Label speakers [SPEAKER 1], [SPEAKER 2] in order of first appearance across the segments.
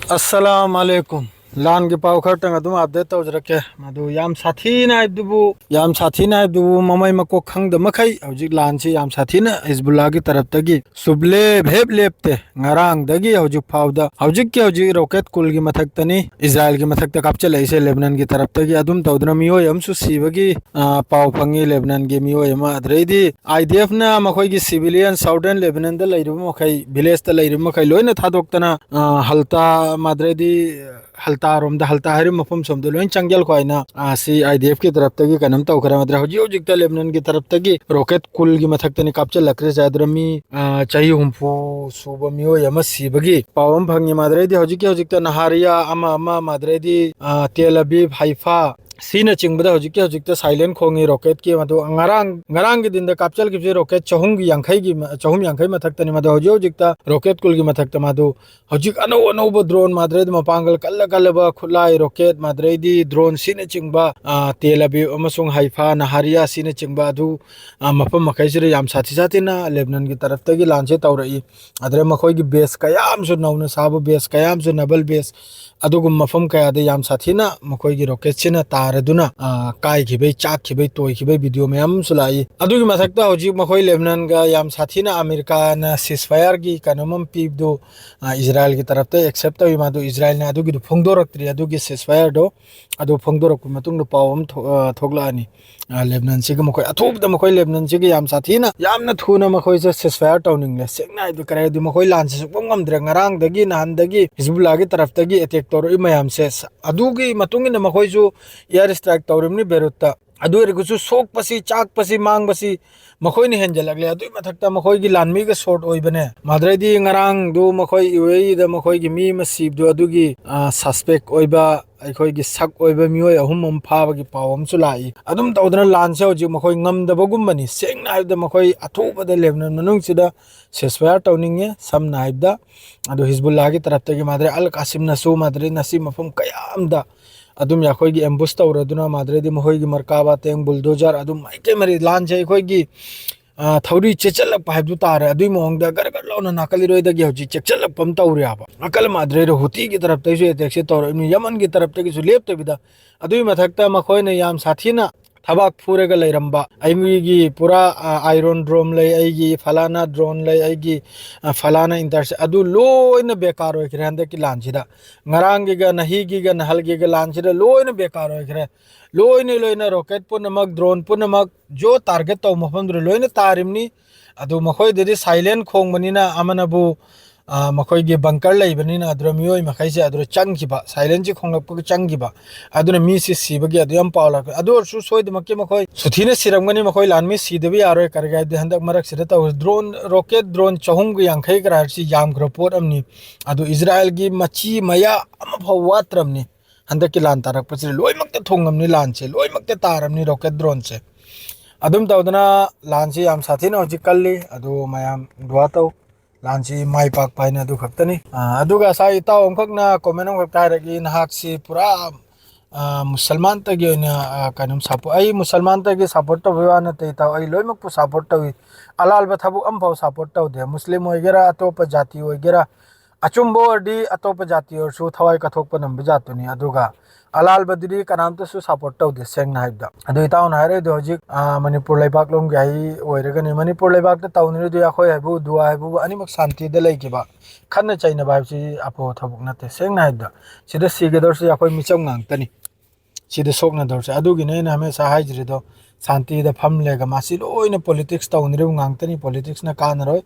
[SPEAKER 1] अस्सलाम वालेकुम लान के पाव खरटंग अदुम अपडेट तौजरके मदु याम साथीना आइदुबु ममई मको खंग the मखै हौजिक lawn C yam साथीना Hezbollah की तरफ तगी सुबले भेब लेपते ngarang दगी हौजिक फावदा हौजिक के हौजिक रॉकेट कुल की मथक तनी इजराइल की मथक तक अपचल ऐसे लेबनान की तरफ तगी अदुम तौदना मियो यमसु सीबगी पाव फंगी लेबनान के मियो यमा अदरेदी आईडीएफ ना मखोई की सिविलियन साउदर्न लेबनान द लैरुब मखै विलेज द लैरुब मखै लोइना थादोक्तना हल्ता माद्रेदी हल्ता रोम द हल्ता हरि मफम सोम द लोइन चंगल खोइना सी आईडीएफ की तरफ तगी कनम तौ खरा मद्रा हौजी हौजिक द लेबनान की तरफ तगी रॉकेट कुल की मथक तनी कापचल लक्रे जादरमी चाही हुमफो सुब मियो यमा सीबगी पावम फंगी माद्रेदी हौजिक द नहारिया अमा माद्रेदी तेल अवीव हाइफा सीना चिंगबदा हौजिक साइलेंट खोंगी रॉकेट की मदो ngarang की दिन द कापचल की रॉकेट चहुम यांखै मथक तनी मदो हौजिक रॉकेट कुल की मथक त मदो हौजिक अनौ ड्रोन माद्रेद मपांगल कल्ला खुलाई रॉकेट माद्रेदी ड्रोन सीना चिंगबा तेल अवीव अमसुंग हाइफा नहारिया सीना चिंगबा अदु मफम मखैसिरे याम साथीना लेबनान की तरफ तगी लांचे तौरई अदरे मखोई की बेस कयाम सु नौना साब बेस कयाम सु नबल बेस अदुगुम मफम कयादे याम साथीना मखोई की रॉकेट सिना तारदुना काइखिबै चाखिबै तोइखिबै वीडियो मयाम सुलाई अदुगी मथकता हौजिक मखोई लेबनान गा याम साथीना अमेरिका ना सीजफायर की कनमम पीबदो इजराइल की तरफ ते एक्सेप्ट तवी मादो इजराइल ना अदुगी फोंगदोरक्त्रि अदुगी सीजफायर दो अदु फोंगदोरक मतुंग पावम थोगलानी लेबनान सिग मखोई अथोब द मखोई लेबनान सिग याम साथीना यामना थुना मखोई से सीजफायर टाउनिंगले सेंगना इदु करे दु मखोई लान से सुपंगम द्रे ngarang दगी नान दगी हिजबुल्लाह की तरफ तगी अटैक तौर मयाम से अदुगी मतुंगिन मखोइसु एयर स्ट्राइक तौरमनि बेरुत्ता अदु रेगुसु सोक पसी चाक पसी मांग पसी मखोइ नि हेंजलगले अदुई मथक्ता मखोइ की लानमी के शॉट ओइबने माद्रेदी ngarang दु मखोइ यूएई द मखोइ की मी मसीब दु अदुगी सस्पेक्ट ओइबा अखोइ की सक ओइबा मियोय अहुम फाब की पावम सुलाई अदुम तौदना लानसे हौजिक मखोइ ngमदबगुमबनी सेंगना हाइबदा मखोइ अथोबदा लेबनान मनुंगसिदा सेसफायर टौनिंगे समना हाइबदा अदु हिजबुल्लाह की तरफ तगी माद्रे अल कासिम नसु माद्रे नसी मफम कयामदा अदुम याखोइ की एम्बुश तौरदुना माद्रे दी मखोइ की मरकाबा तेंग बुलडोजर अदुम माइके मरि लानसे अखोइ की थौरी चेचलक पाइबदु तार अदुई मोंग द गरगर लौना नाकली रोय दगी हौजी चेचलक पम तौरे आबा अकल माद्रे रो हुती की तरफ तैसु अटैक से तौर यमन की तरफ तगी सु लेप तबिदा अदुई मथक्ता मखोइना याम साथीना थबाक फूरेगा लेरंबा अइगी पूरा आयरन ड्रोन ले अइगी फलाना ड्रोन ले अइगी फलाना इंटरसे अदु लोइना बेकार होइखरे हंदकी लानसिदा ngaranggiga nahigiga nahalgiga लानसिदा लोइना बेकार होइखरे लोइना रॉकेट पुनमक ड्रोन पुनमक जो टारगेट तौ मफम द्र लोइना तारिमनी अदु मखोइ देदि साइलेंट खोंगबनिना अमनबु मखोइ गे बंकर लैबनिना अद्र मियोय मखैसे अद्र चंगखिबा साइलेंट जी खोंगलपक चंगखिबा अदुना मी से सिबगे अदु यम पावला अदु अरसु सोइदमके मखोइ सुथिने सिरमगनि मखोइ लानमी सिदबि यारोय करगाय दे हंदक मरक सिदा तौ ड्रोन रॉकेट ड्रोन चहुम ग यांखै ग्राहसी याम ग्रोपोट अमनी अदु इजराइल की मची मया अम फवात्रमनी हंदक की लान तारक पसि लोइमकते थोंगमनी लानसे लोइमकते तारमनी रॉकेट ड्रोन से अदुम तौदना लानसे याम साथीना हौजि कल्ली अदु मयाम दुआ तौ लानसी माई पाक पाइना दु खक्तनी अदुगा साइ ताव अंखकना कमेन्ट अंखक तारगी नहाकसी पूरा मुसलमान तगी ओइना कनम सपोर्ट आई मुसलमान तगी सपोर्ट तौवा नते ताव आई लोइमक पु सपोर्ट तौई अलालबा थबु अमफाव सपोर्ट तौदे मुस्लिम ओइगेरा अतोप जाति ओइगेरा अचुम्बो अर्दी अतोप जाति ओरसु थवाई कथोक पनम जातुनी अदुगा अलाल बदरी कनामतसु सपोर्ट तौदे सेंगना हाइबदा अदु इताउन हारे दो हजिक मणिपुर लेबाक लोंग गाई ओइरगनि मणिपुर लेबाक त तौनरि दु याखोय हाइबु दुआ हाइबु अनिमक शांति द लैकिबा खन्ना चाइना बाइबसि अपो थबुक नते सेंगना हाइबदा सिदा सिगेदरसु याखोय मिचम गांगतनी सिदा सोकना दरसे अदुगि नैना हमेशा हाइजरिदो शांति द फम लेगा मासि लोइना पॉलिटिक्स तौनरि गांगतनी पॉलिटिक्स ना कानरोय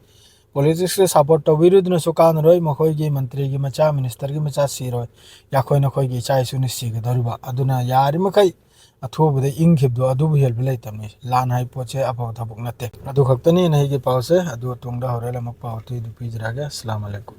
[SPEAKER 1] पॉलिटिक्स के सपोर्ट तौबिरुदन सुकानरोय मखोय की मंत्री की मचा मिनिस्टर की मचा सिरोय याखोय नखोय की चाइ सुनि सिगदरुबा अदुना यारि मखै अथोबदे इंगिबदो अदुबु हेल्प लैतमनि लान हाइ पोचे अफव थबुक नते अदु खक्तनी नहि के पावसे अदु तुंगदा होरेला मक पावते दु पिजरागे अस्सलाम वालेकुम।